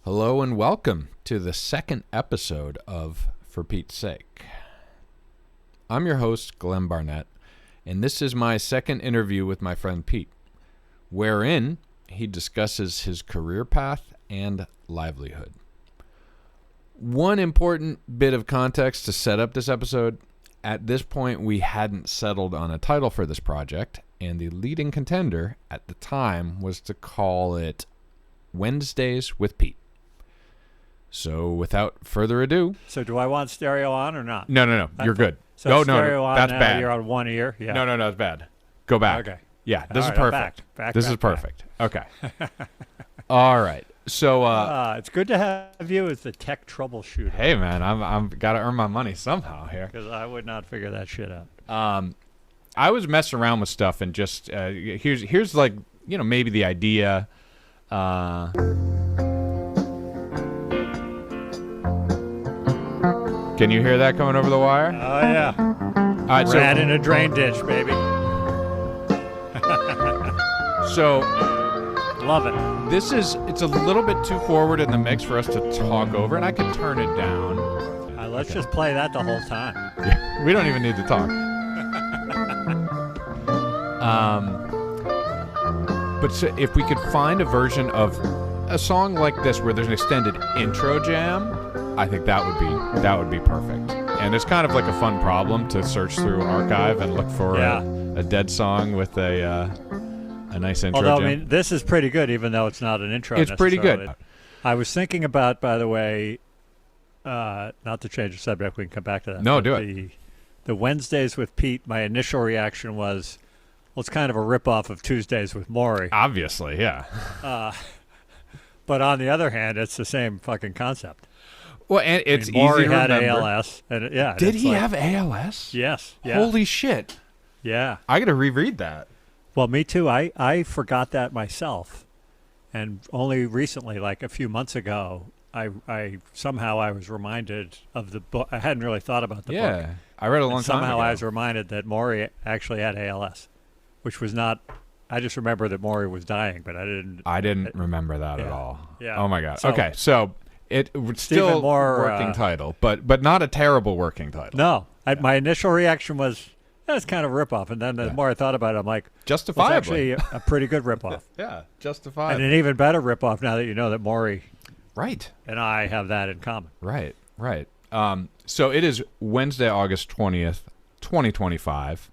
Hello and welcome to the second episode of For Pete's Sake. I'm your host, Glenn Barnett, and this is my second interview with my friend Pete, wherein he discusses his career path and livelihood. One important bit of context to set up this episode: at this point we hadn't settled on a title for this project, and the leading contender at the time was to call it Wednesdays with Pete. So without further ado... So do I want stereo on or not? No. You're good. So stereo on that's now, bad. You're on one ear? Yeah. No, it's bad. Go back. Okay. Yeah, this is right, perfect. Back, this is perfect. Okay. All right. So... it's good to have you as the tech troubleshooter. Hey, man, I'm got to earn my money somehow here. Because I would not figure that shit out. I was messing around with stuff and just... here's like, maybe the idea... Can you hear that coming over the wire? Oh, yeah. All right, Rat in a drain ditch, baby. So... Love it. It's a little bit too forward in the mix for us to talk over, and I could turn it down. Let's just play that the whole time. Yeah, we don't even need to talk. But so if we could find a version of a song like this where there's an extended intro jam, I think that would be perfect. And it's kind of like a fun problem to search through archive and look for a dead song with a nice intro jam. Although, I mean, this is pretty good, even though it's not an intro. It's pretty good. I was thinking about, by the way, not to change the subject, we can come back to that. No, do it. The Wednesdays with Pete, my initial reaction was, well, it's kind of a ripoff of Tuesdays with Maury. Obviously, yeah. But on the other hand, it's the same fucking concept. Well, and it's easy Maury to had remember. ALS. And Did he have ALS? Yes. Yeah. Holy shit. Yeah. I got to reread that. Well, me too. I forgot that myself. And only recently, like a few months ago, I was reminded of the book. I hadn't really thought about the book. Yeah. I read it a long time ago. Somehow I was reminded that Maury actually had ALS, which was not... I just remember that Maury was dying, but I didn't remember that at all. Yeah. Oh, my God. So, okay, so... It's still more, working title, but not a terrible working title. No. My initial reaction was, that's kind of a ripoff. And then the more I thought about it, I'm like, justifiably. It's actually a pretty good ripoff. Yeah, justifiably. And an even better ripoff now that you know that Maury and I have that in common. Right. So it is Wednesday, August 20th, 2025.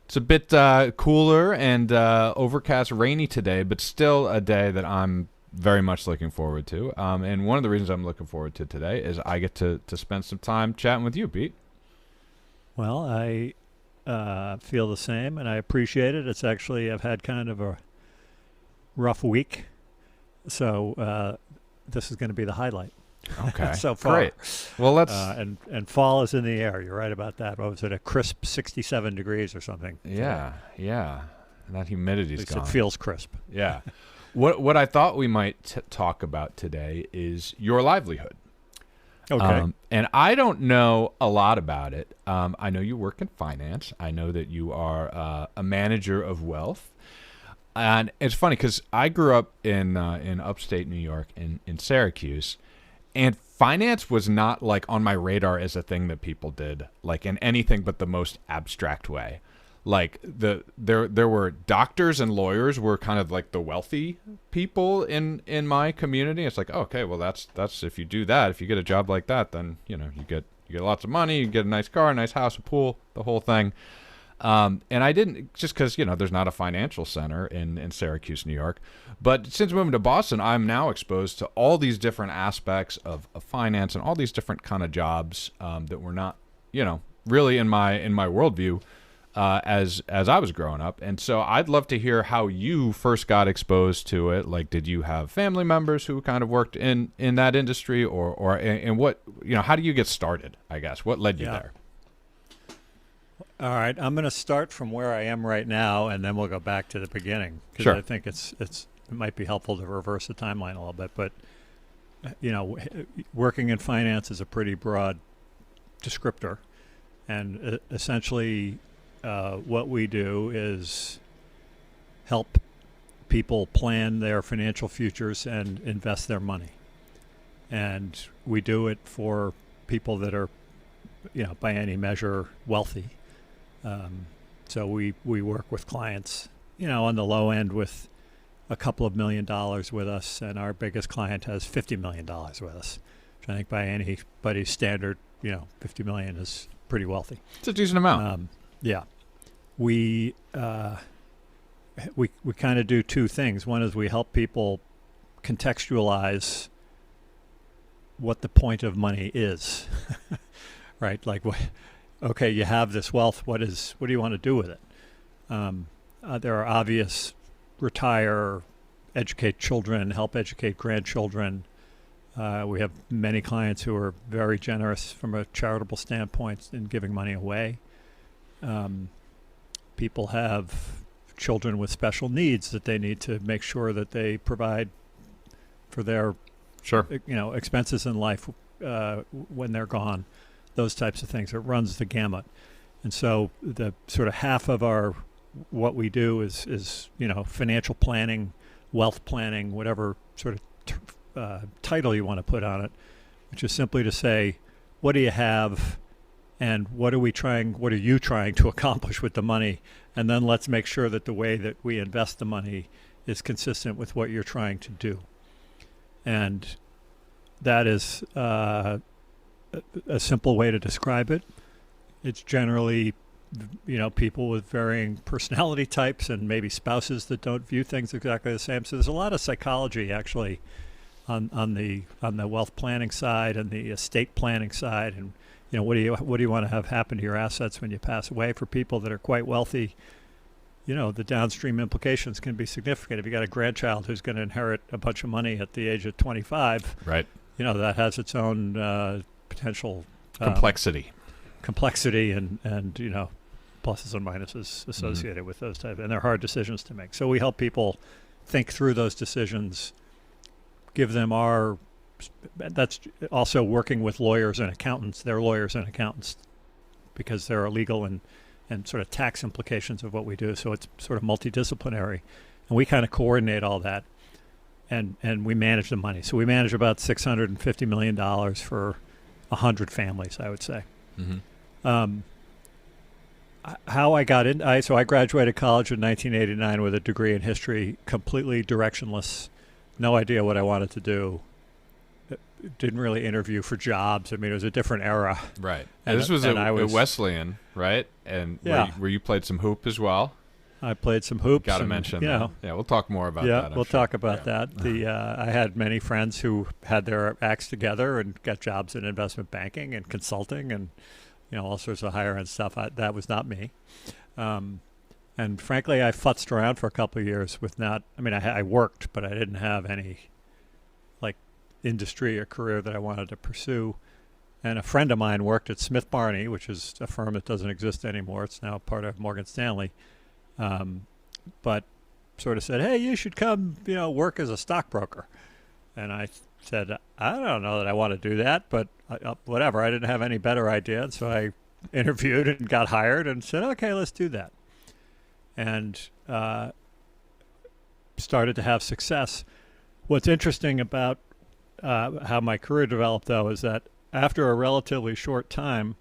It's a bit cooler and overcast, rainy today, but still a day that I'm very much looking forward to. And one of the reasons I'm looking forward to today is I get to spend some time chatting with you, Pete. Well, I feel the same, and I appreciate it. It's actually, I've had kind of a rough week, so this is going to be the highlight. Okay. So far. Great. Well, let's... and fall is in the air. You're right about that. What was it, a crisp 67 degrees or something? Yeah. That humidity's At least gone. it feels crisp. Yeah. What I thought we might talk about today is your livelihood. Okay. And I don't know a lot about it. I know you work in finance. I know that you are a manager of wealth. And it's funny because I grew up in upstate New York, in Syracuse, and finance was not like on my radar as a thing that people did, like in anything but the most abstract way. Like there were doctors and lawyers were kind of like the wealthy people in my community. It's like, oh, okay, well that's if you do that, if you get a job like that, then you get lots of money, you get a nice car, a nice house, a pool, the whole thing. And I didn't, just because there's not a financial center in Syracuse, New York. But since moving to Boston, I'm now exposed to all these different aspects of finance and all these different kind of jobs that were not really in my worldview. As I was growing up. And so I'd love to hear how you first got exposed to it. Like, did you have family members who kind of worked in that industry or what, how do you get started, I guess? What led you there? All right. I'm going to start from where I am right now, and then we'll go back to the beginning. Because sure. I think it might be helpful to reverse the timeline a little bit. But, working in finance is a pretty broad descriptor. And essentially... what we do is help people plan their financial futures and invest their money. and we do it for people that are, by any measure, wealthy. So we work with clients, on the low end with a couple of $1 million with us, and our biggest client has $50 million with us, which I think by anybody's standard, $50 million is pretty wealthy. It's a decent amount. Yeah. We kind of do two things. One is we help people contextualize what the point of money is, right? Like, okay, you have this wealth. What do you want to do with it? There are obvious: retire, educate children, help educate grandchildren. We have many clients who are very generous from a charitable standpoint in giving money away. People have children with special needs that they need to make sure that they provide for their expenses in life when they're gone, those types of things. It runs the gamut. And so the sort of half of what we do is financial planning, wealth planning, whatever sort of title you want to put on it, which is simply to say, what do you have and what are you trying to accomplish with the money? And then let's make sure that the way that we invest the money is consistent with what you're trying to do. And that is a simple way to describe it. It's generally, people with varying personality types and maybe spouses that don't view things exactly the same. So there's a lot of psychology actually on the wealth planning side and the estate planning side, and what do you want to have happen to your assets when you pass away? For people that are quite wealthy, the downstream implications can be significant. If you got a grandchild who's going to inherit a bunch of money at the age of 25, right? That has its own potential complexity and pluses and minuses associated with those type, and they're hard decisions to make. So we help people think through those decisions, give them that's also working with lawyers and accountants. They're lawyers and accountants because there are legal and sort of tax implications of what we do. So it's sort of multidisciplinary, and we kind of coordinate all that, and we manage the money. So we manage about $650 million for 100 families, I would say. Mm-hmm. How I got in, so I graduated college in 1989 with a degree in history, completely directionless, no idea what I wanted to do. Didn't really interview for jobs. I mean, it was a different era. Right. And this was a Wesleyan, right? And where you played some hoop as well. I played some hoops. Got to mention that. Yeah, we'll talk more about that. Yeah, we'll talk about that. I had many friends who had their acts together and got jobs in investment banking and consulting and all sorts of higher end stuff. That was not me. And frankly, I futzed around for a couple of years with I worked, but I didn't have any industry or career that I wanted to pursue. And a friend of mine worked at Smith Barney, which is a firm that doesn't exist anymore. It's now part of Morgan Stanley. But sort of said, hey, you should come, work as a stockbroker. And I said, I don't know that I want to do that, but whatever. I didn't have any better idea. And so I interviewed and got hired and said, okay, let's do that. And started to have success. What's interesting about how my career developed, though, is that after a relatively short time,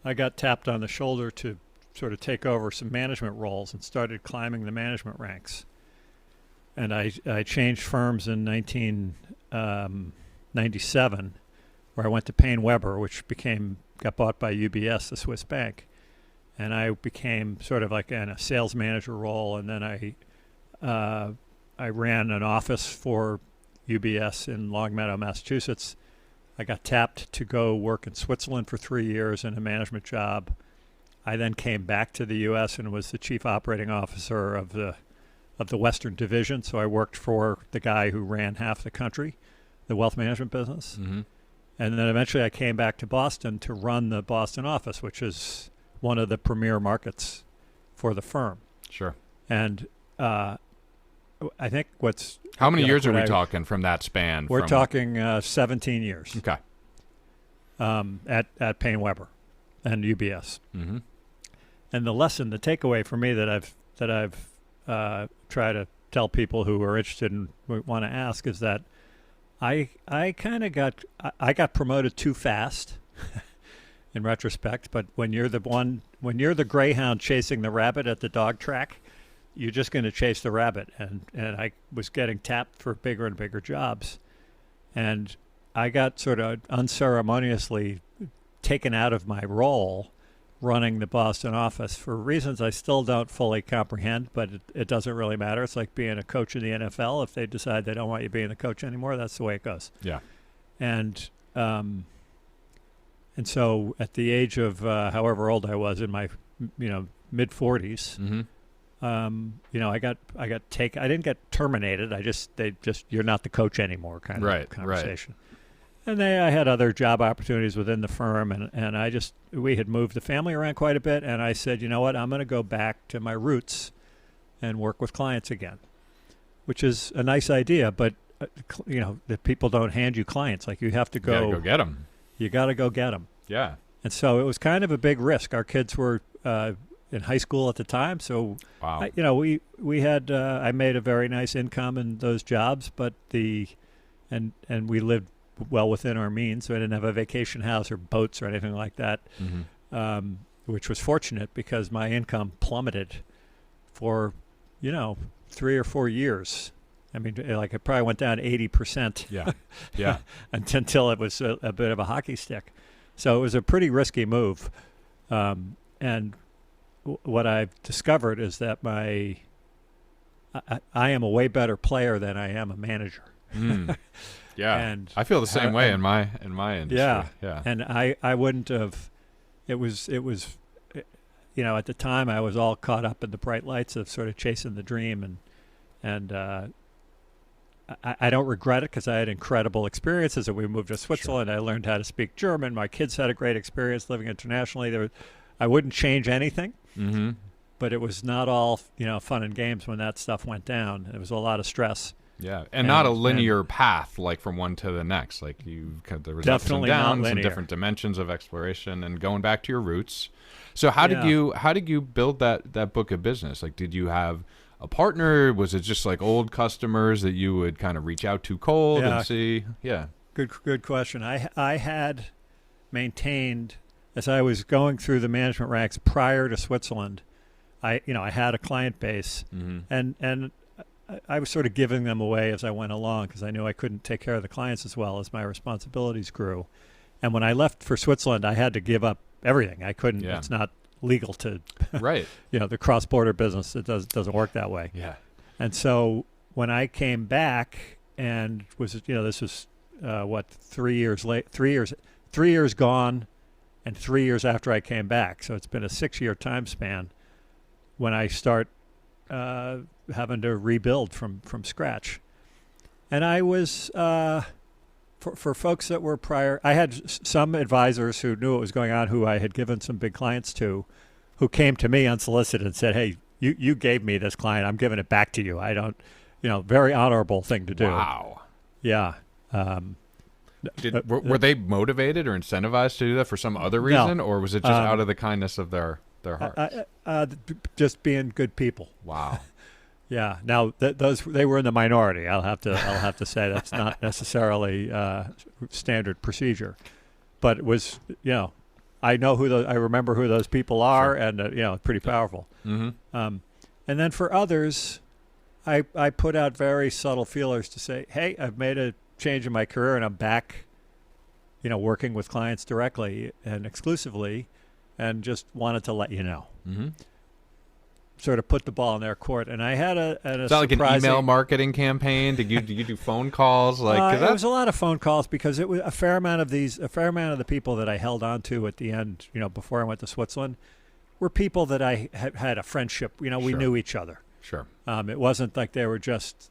I got tapped on the shoulder to sort of take over some management roles and started climbing the management ranks. And I changed firms in 1997, where I went to Payne Weber, which got bought by UBS, the Swiss bank. And I became sort of like in a sales manager role, and then I ran an office for UBS in Longmeadow, Massachusetts. I got tapped to go work in Switzerland for 3 years in a management job. I then came back to the U.S. and was the chief operating officer of the Western Division. So I worked for the guy who ran half the country, the wealth management business. Mm-hmm. And then eventually I came back to Boston to run the Boston office, which is one of the premier markets for the firm. Sure. And I think how many years are we talking from that span? We're talking 17 years. Okay. At Payne Weber and UBS. Mm-hmm. And the takeaway for me that I've tried to tell people who are interested and want to ask is that I kind of I got promoted too fast in retrospect, but when you're the greyhound chasing the rabbit at the dog track, you're just going to chase the rabbit, and I was getting tapped for bigger and bigger jobs, and I got sort of unceremoniously taken out of my role running the Boston office for reasons I still don't fully comprehend, but it doesn't really matter. It's like being a coach in the NFL. If they decide they don't want you being the coach anymore, that's the way it goes. Yeah. And so at the age of however old I was, in my mid 40s, I got taken. I didn't get terminated. You're not the coach anymore kind of conversation. Right. And I had other job opportunities within the firm, and we had moved the family around quite a bit, and I said, you know what, I'm going to go back to my roots and work with clients again, which is a nice idea, but, the people don't hand you clients. Like, you have to go. You got to go get them. You got to go get them. Yeah. And so it was kind of a big risk. Our kids were in high school at the time, so wow. We had I made a very nice income in those jobs, but and we lived well within our means. So I didn't have a vacation house or boats or anything like that, which was fortunate because my income plummeted for 3 or 4 years. I mean, like, it probably went down 80%. Yeah. until it was a bit of a hockey stick. So it was a pretty risky move. And what I've discovered is that I am a way better player than I am a manager. Yeah, and I feel the same way in my industry. Yeah. And I wouldn't have. It was at the time I was all caught up in the bright lights of sort of chasing the dream, and I don't regret it because I had incredible experiences. And we moved to Switzerland. Sure. I learned how to speak German. My kids had a great experience living internationally. I wouldn't change anything. Mm-hmm. But it was not all fun and games when that stuff went down. It was a lot of stress. Yeah, and not a linear path, like from one to the next. Like, there was ups and downs and different dimensions of exploration, and going back to your roots. So how did you build that book of business? Like, did you have a partner? Was it just like old customers that you would kind of reach out to cold and see? Yeah, good question. I had maintained, as I was going through the management ranks prior to Switzerland, I had a client base, and I was sort of giving them away as I went along because I knew I couldn't take care of the clients as well as my responsibilities grew. And when I left for Switzerland, I had to give up everything. I couldn't. Yeah. It's not legal to, right? The cross-border business. It doesn't work that way. Yeah. And so when I came back and this was 3 years late, 3 years gone, and 3 years after I came back. So it's been a 6-year time span when I start having to rebuild from scratch. And I was, for folks that were prior, I had some advisors who knew what was going on, who I had given some big clients to, who came to me unsolicited and said, hey, you gave me this client, I'm giving it back to you. I don't, very honorable thing to do. Wow. Yeah. Were they motivated or incentivized to do that for some other reason, or was it just out of the kindness of their hearts? Just being good people. Wow. Yeah. Now they were in the minority. I'll have to say that's not necessarily standard procedure, but it was I remember who those people are, sure. And pretty powerful. Mm-hmm. And then for others, I put out very subtle feelers to say, hey, I've made a change in my career and I'm back, working with clients directly and exclusively, and just wanted to let you know. Mm-hmm. Sort of put the ball in their court, and I had a Is that like an email marketing campaign? Did you do phone calls? It was a lot of phone calls because it was a fair amount of the people that I held on to at the end, before I went to Switzerland, were people that I had a friendship. We Sure. knew each other. Sure. It wasn't like they were just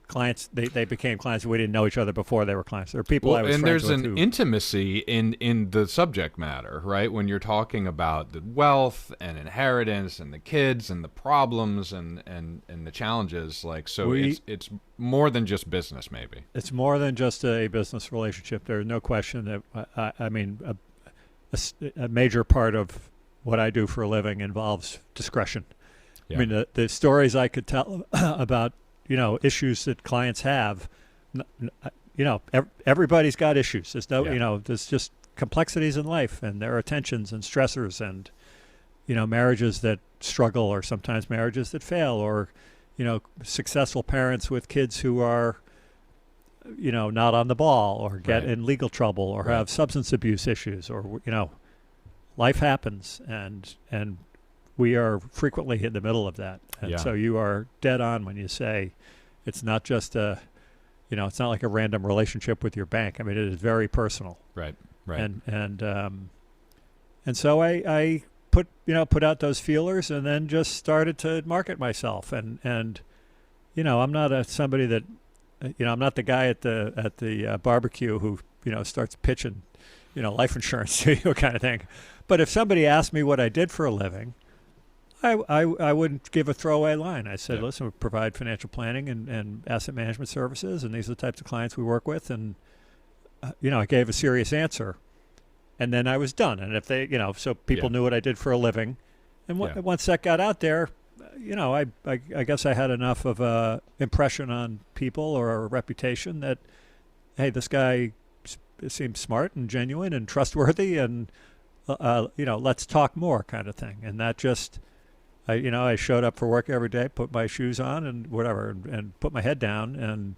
clients. They became clients. We didn't know each other before they were clients. There were people I was friends with. And there's an intimacy in the subject matter, right? When you're talking about the wealth and inheritance and the kids and the problems and the challenges, it's more than just business, maybe. It's more than just a business relationship. There's no question that a major part of what I do for a living involves discretion. Yeah. I mean, the stories I could tell about issues that clients have everybody's got issues. There's no, Yeah. there's just complexities in life, and there are tensions and stressors, and marriages that struggle, or sometimes marriages that fail, or successful parents with kids who are not on the ball, or get Right. in legal trouble, or Right. have substance abuse issues, or life happens, and we are frequently in the middle of that. And Yeah. so you are dead on when you say it's not just it's not like a random relationship with your bank. I mean, it is very personal. Right. Right. And so I put out those feelers, and then just started to market myself. And I'm not somebody that I'm not the guy at the barbecue who starts pitching life insurance to you, kind of thing. But if somebody asked me what I did for a living, I wouldn't give a throwaway line. I said, Yeah. listen, we provide financial planning and asset management services, and these are the types of clients we work with. And, I gave a serious answer. And then I was done. And if they, so people Yeah. knew what I did for a living. And Yeah. once that got out there, I guess I had enough of a impression on people, or a reputation, that, hey, this guy seems smart and genuine and trustworthy, and let's talk more, kind of thing. And that just, I showed up for work every day, put my shoes on and whatever, and put my head down, and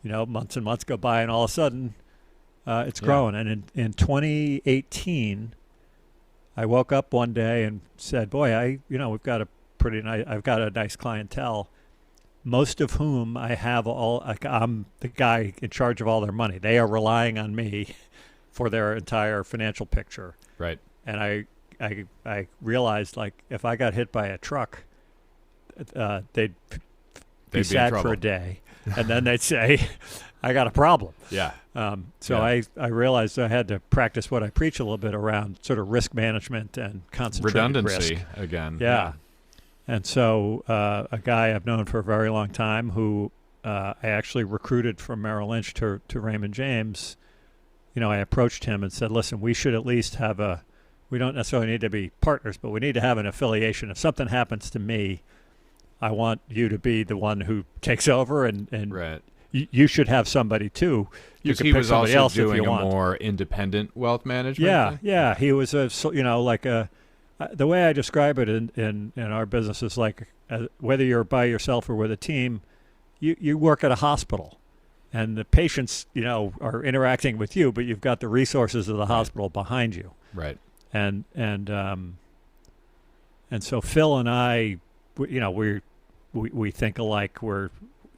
months and months go by, and all of a sudden, it's Yeah. growing. And in 2018, I woke up one day and said, "Boy, we've got a pretty nice. I've got a nice clientele, most of whom I have all. Like, I'm the guy in charge of all their money. They are relying on me for their entire financial picture." Right. And I realized, like, if I got hit by a truck, they'd be They'd be in sad for trouble. a day, and then they'd say, "I got a problem." Yeah. So Yeah. I realized I had to practice what I preach a little bit around sort of risk management and concentrated Redundancy risk. again. Yeah. And so a guy I've known for a very long time, who I actually recruited from Merrill Lynch to Raymond James, I approached him and said, listen, we should at least have we don't necessarily need to be partners, but we need to have an affiliation. If something happens to me, I want you to be the one who takes over, and Right. you should have somebody too. You Because can he pick was somebody also else if doing you a want. more independent wealth management. Yeah, thing? yeah. He was like the way I describe it in our business is like, whether you're by yourself or with a team, you work at a hospital, and the patients are interacting with you, but you've got the resources of the hospital behind you. Right. And so Phil and I, we think alike. We're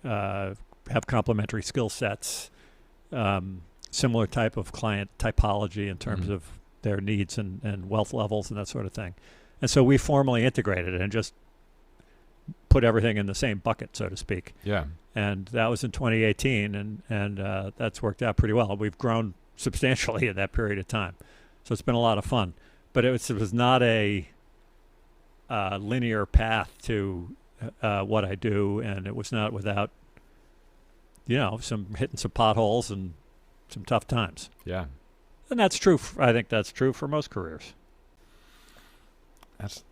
have complementary skill sets, similar type of client typology in terms Mhm. of their needs and wealth levels and that sort of thing. And so we formally integrated and just put everything in the same bucket, so to speak. Yeah. And that was in 2018, and that's worked out pretty well. We've grown substantially in that period of time. So it's been a lot of fun. But it was not a linear path to what I do, and it was not without, some hitting some potholes and some tough times. Yeah. And that's true. I think that's true for most careers.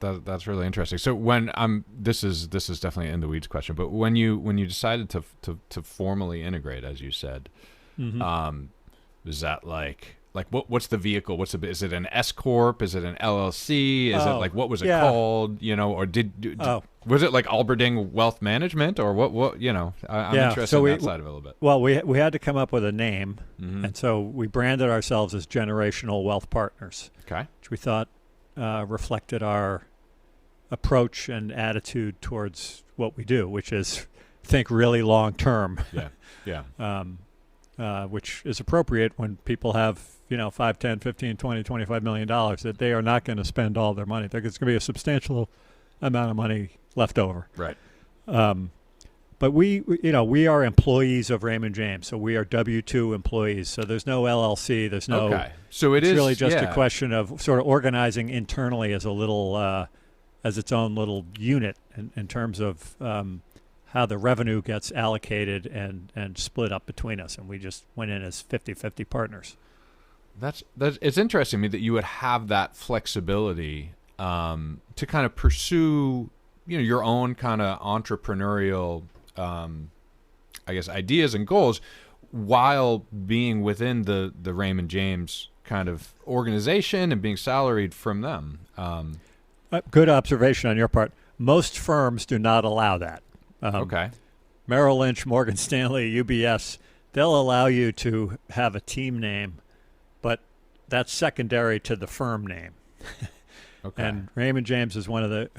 That's really interesting. So when this is definitely an in the weeds question, but when you decided to formally integrate, as you said, Mm-hmm. is that like what's the vehicle? Is it an S corp? Is it an LLC? Is it like, what was it called? Or was it like Alberding Wealth Management, or what? I'm interested in that side of it a little bit. Well, we had to come up with a name, Mm-hmm. and so we branded ourselves as Generational Wealth Partners, Okay. which we thought reflected our approach and attitude towards what we do, which is think really long term. Yeah. Yeah. Which is appropriate when people have 5, 10, 15, 20, 25 million dollars, that they are not going to spend all their money. There's going to be a substantial amount of money left over. Right. But we are employees of Raymond James, so we are W-2 employees. So there's no LLC. There's no. Okay. So it's really just a question of sort of organizing internally as a little, as its own little unit in terms of how the revenue gets allocated and split up between us. And we just went in as 50-50 partners. That's it's interesting to me that you would have that flexibility to kind of pursue your own kind of entrepreneurial I guess, ideas and goals while being within the Raymond James kind of organization and being salaried from them. Good observation on your part. Most firms do not allow that. Okay. Merrill Lynch, Morgan Stanley, UBS, they'll allow you to have a team name, but that's secondary to the firm name. Okay. And Raymond James is one of the.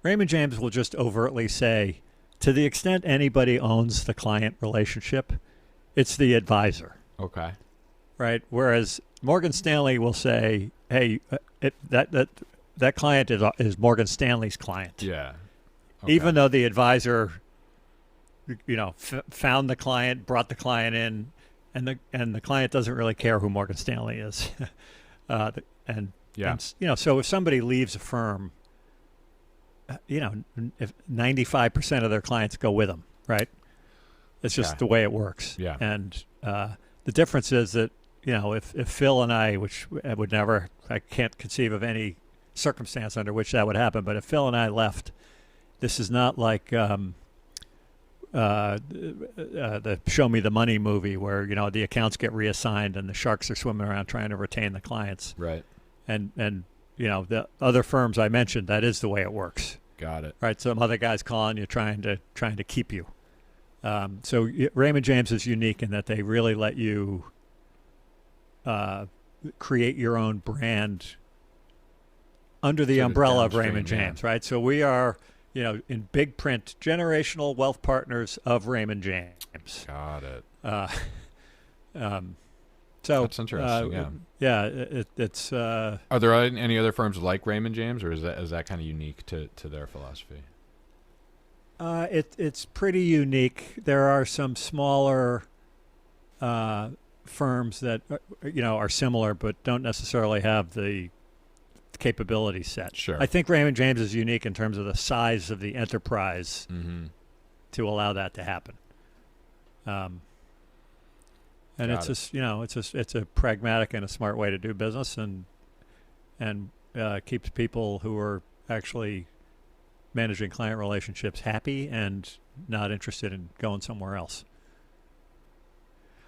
Raymond James will just overtly say, to the extent anybody owns the client relationship, it's the advisor. Okay. Right? Whereas Morgan Stanley will say, hey, that client is Morgan Stanley's client. Yeah. Okay. Even though the advisor, found the client, brought the client in, and the client doesn't really care who Morgan Stanley is. So if somebody leaves a firm, if 95% of their clients go with them, right? It's just the way it works. Yeah. And the difference is that, if Phil and I, which I can't conceive of any circumstance under which that would happen, but if Phil and I left, this is not like the Show Me the Money movie where, the accounts get reassigned and the sharks are swimming around trying to retain the clients. Right. And the other firms I mentioned, that is the way it works. Got it. Right. Some other guys calling you, trying to keep you. So Raymond James is unique in that they really let you create your own brand under the umbrella of Raymond James, right? So we are, in big print, generational wealth partners of Raymond James. Got it. So that's interesting. It's. Are there any other firms like Raymond James, or is that kind of unique to their philosophy? It's pretty unique. There are some smaller firms that are similar, but don't necessarily have the capability set. Sure. I think Raymond James is unique in terms of the size of the enterprise to allow that to happen. And it's a pragmatic and a smart way to do business, and keeps people who are actually managing client relationships happy and not interested in going somewhere else.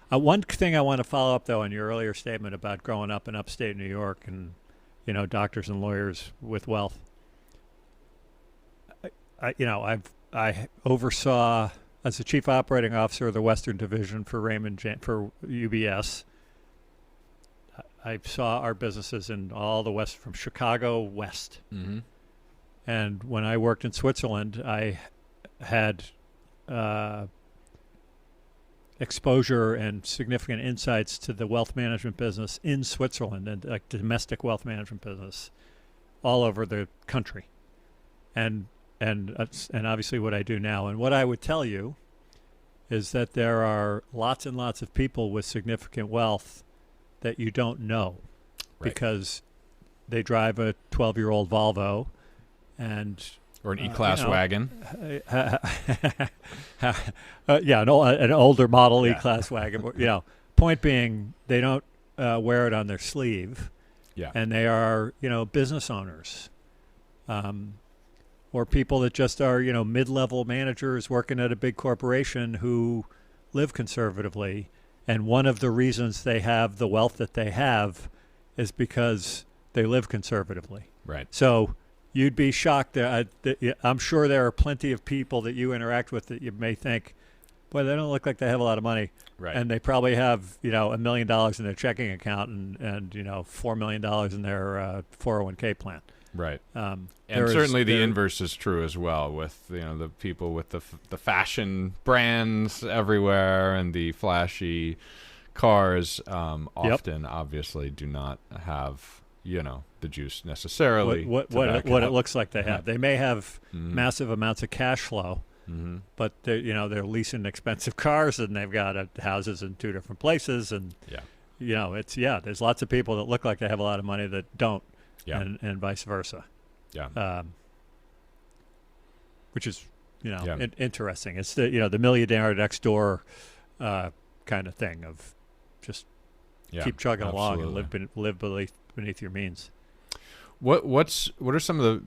One thing I want to follow up, though, on your earlier statement about growing up in upstate New York and, doctors and lawyers with wealth. I oversaw, as the chief operating officer of the Western Division for for UBS. I saw our businesses in all the west, from Chicago west. Mm-hmm. And when I worked in Switzerland, I had exposure and significant insights to the wealth management business in Switzerland, and like domestic wealth management business all over the country, and obviously what I do now. And what I would tell you is that there are lots and lots of people with significant wealth that you don't know, right, because they drive a 12-year-old Volvo or an E-Class wagon. An older model Yeah. E-Class wagon. Point being, they don't wear it on their sleeve, and they are business owners, or people that just are mid-level managers working at a big corporation who live conservatively, and one of the reasons they have the wealth that they have is because they live conservatively. Right. So you'd be shocked. I'm sure there are plenty of people that you interact with that you may think, boy, they don't look like they have a lot of money. Right. And they probably have, $1 million in their checking account and $4 million in their 401k plan. Right. And certainly the inverse is true as well, with the people with the fashion brands everywhere and the flashy cars often obviously do not have the juice necessarily. What it looks like they have. They may have massive amounts of cash flow, but they're leasing expensive cars, and they've got houses in 2 different places, and there's lots of people that look like they have a lot of money that don't. Yeah. And vice versa. Yeah. Which is, interesting. It's the millionaire next door kind of thing of just keep chugging along and live beneath your means. What are some of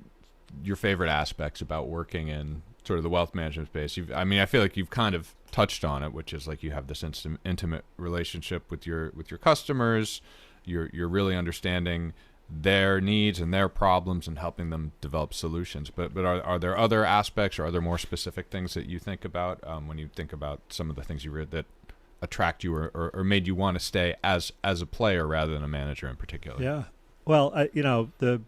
your favorite aspects about working in sort of the wealth management space? I feel like you've kind of touched on it, which is like you have this intimate relationship with your customers. You're really understanding their needs and their problems and helping them develop solutions. But are there other aspects, or are there more specific things that you think about when you think about some of the things you read that attract you or made you want to stay as a player rather than a manager in particular? Yeah. Well, the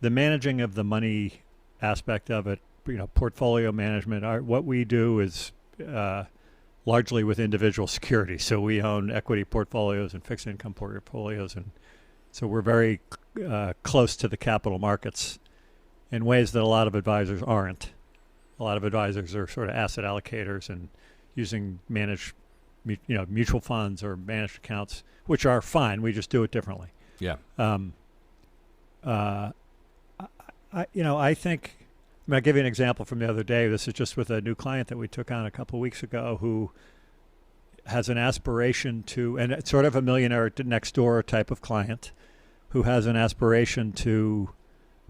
managing of the money aspect of it, portfolio management. What we do is largely with individual securities. So we own equity portfolios and fixed income portfolios, and so we're very close to the capital markets in ways that a lot of advisors aren't. A lot of advisors are sort of asset allocators and using mutual funds or managed accounts, which are fine. We just do it differently. Yeah. I think. I'll give you an example from the other day. This is just with a new client that we took on a couple of weeks ago who has an aspiration to, and it's sort of a millionaire next door type of client, who has an aspiration to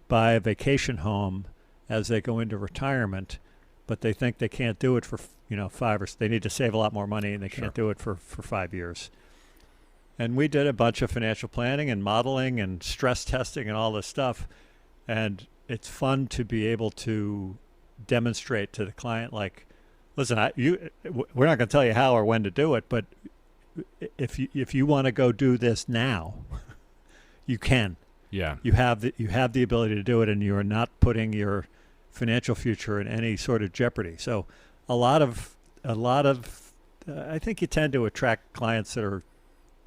buy a vacation home as they go into retirement, but they think they can't do it for they need to save a lot more money and they can't do it for 5 years. And we did a bunch of financial planning and modeling and stress testing and all this stuff, and it's fun to be able to demonstrate to the client, like, listen, we're not going to tell you how or when to do it, but if you want to go do this now, you can. Yeah. You have the ability to do it, and you are not putting your financial future in any sort of jeopardy. So a lot of I think you tend to attract clients that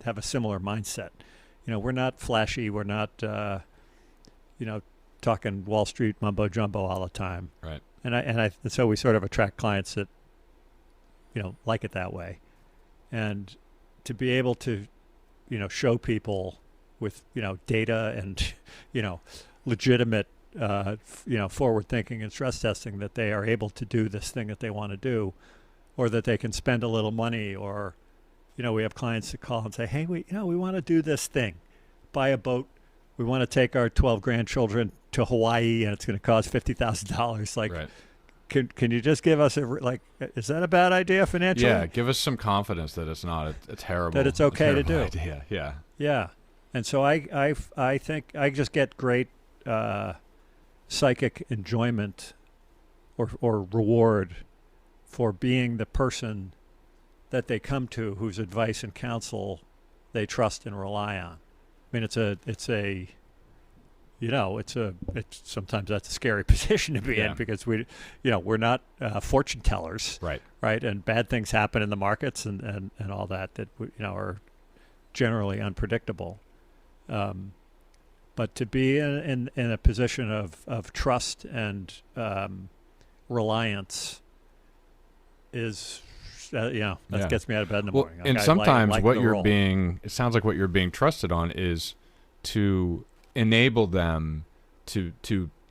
have a similar mindset. We're not flashy. We're not talking Wall Street mumbo jumbo all the time. Right. And so we sort of attract clients that like it that way, and to be able to show people with data and legitimate forward thinking and stress testing that they are able to do this thing that they want to do, or that they can spend a little money, or we have clients that call and say, hey, we want to do this thing, buy a boat. We want to take our 12 grandchildren to Hawaii, and it's going to cost $50,000. Like, right. Can you just give us is that a bad idea financially? Yeah, give us some confidence that it's not a terrible, that it's okay to do. Idea. Yeah. Yeah. And so I think I just get great psychic enjoyment or reward for being the person that they come to, whose advice and counsel they trust and rely on. I mean, it's sometimes that's a scary position to be in, because we're not fortune tellers, right? And bad things happen in the markets and all that are generally unpredictable. But to be in a position of trust and reliance is, gets me out of bed in the morning. And sometimes it sounds like what you're being trusted on is to enable them to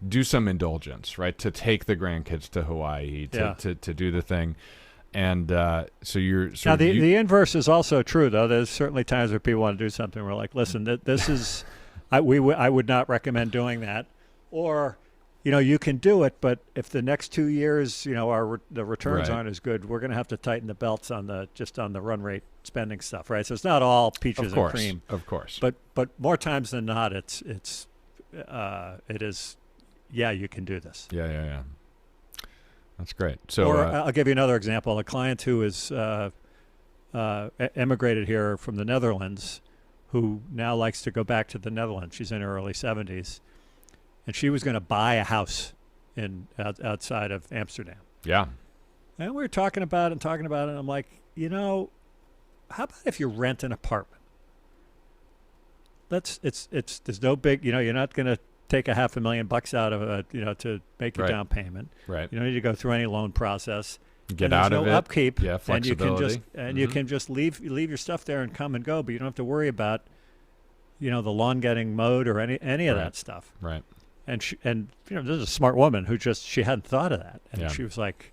do some indulgence, right? To take the grandkids to Hawaii, to do the thing. And so you're now the inverse is also true, though. There's certainly times where people want to do something. We're like, listen, this is, I would not recommend doing that. Or, you can do it, but if the next 2 years, the returns aren't as good, we're going to have to tighten the belts on the run rate spending stuff, right? So it's not all peaches and cream, of course. But more times than not, it is. Yeah, you can do this. Yeah. That's great. So, I'll give you another example. A client who is emigrated here from the Netherlands, who now likes to go back to the Netherlands. She's in her early 70s, and she was going to buy a house outside of Amsterdam. Yeah. And we were talking about it, and I'm like, how about if you rent an apartment? There's no big, you're not going to take $500,000 out of it, to make your down payment. Right. You don't need to go through any loan process. Get out of it. Upkeep. Yeah, flexibility. And you can just leave your stuff there and come and go, but you don't have to worry about, the lawn getting mowed or any of that stuff. Right. And this is a smart woman who she hadn't thought of that, and she was like,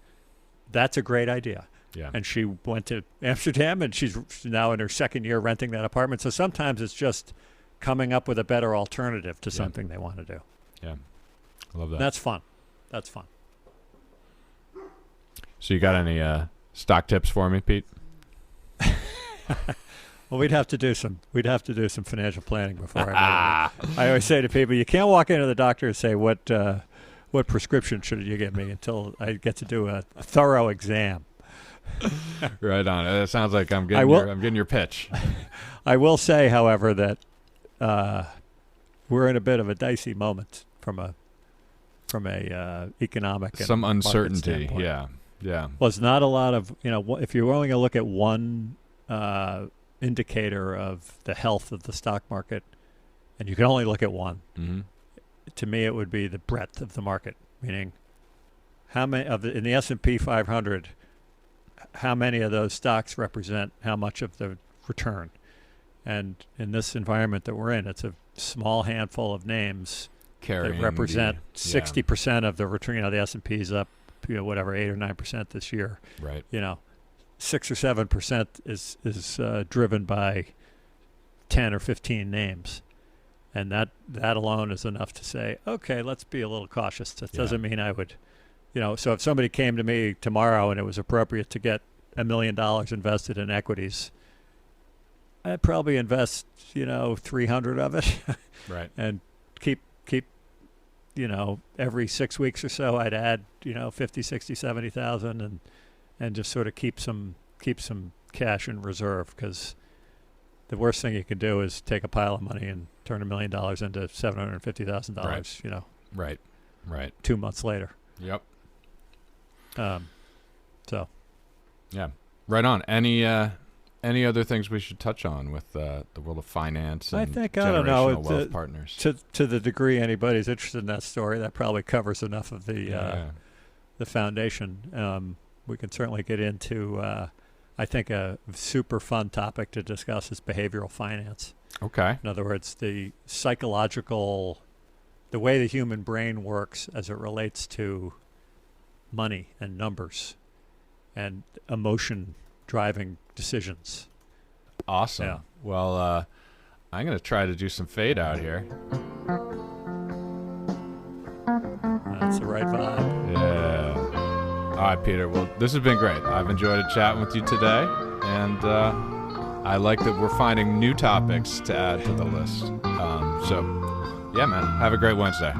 "That's a great idea." Yeah. And she went to Amsterdam, and she's now in her second year renting that apartment. So sometimes it's just coming up with a better alternative to something they want to do. Yeah. I love that. That's fun. So you got any Stock tips for me, Pete. Well, we'd have to do some financial planning before I always say to people, you can't walk into the doctor and say what prescription should you give me until I get to do a thorough exam. Right on. It sounds like I'm getting your pitch. I will say, however, that we're in a bit of a dicey moment from a economic and some uncertainty. standpoint. Yeah. Well, it's not a lot of if you're only going to look at one indicator of the health of the stock market, and you can only look at one. Mm-hmm. To me, it would be the breadth of the market, meaning how many in the S&P 500, how many of those stocks represent how much of the return. And in this environment that we're in, it's a small handful of names that represent 60% of the return. The S&P is up, 8 or 9% this year. Right. 6 or 7% is driven by 10 or 15 names. And that alone is enough to say, okay, let's be a little cautious. That doesn't mean I would, so if somebody came to me tomorrow and it was appropriate to get $1 million invested in equities, I'd probably invest, 300 of it. Right. And keep, every 6 weeks or so, I'd add, 50, 60, 70,000 and just sort of keep some cash in reserve, because the worst thing you can do is take a pile of money and turn $1 million into $750,000. Right. 2 months later. Yep. So. Yeah. Right on. Any other things we should touch on with the world of finance and generational wealth partners? To the degree anybody's interested in that story, that probably covers enough of the foundation. We can certainly get into. I think a super fun topic to discuss is behavioral finance. Okay. In other words, the way the human brain works as it relates to money and numbers and emotion driving decisions. Awesome. Yeah. Well, I'm going to try to do some fade out here. That's the right vibe. Yeah. All right, Peter. Well, this has been great. I've enjoyed chatting with you today, and I like that we're finding new topics to add to the list. So, yeah, man. Have a great Wednesday.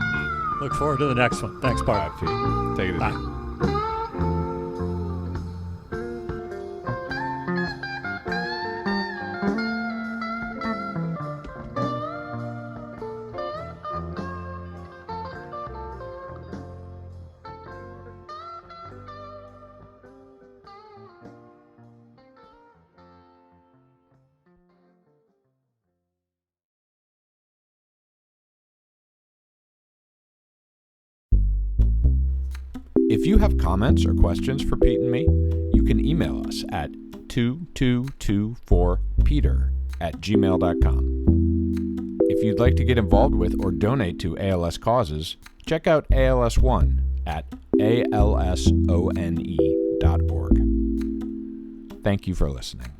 Look forward to the next one. Thanks, Bart. All right, Pete. Take it easy. Bye. If you have comments or questions for Pete and me, you can email us at 2224peter@gmail.com. If you'd like to get involved with or donate to ALS causes, check out ALS One at alsone.org. Thank you for listening.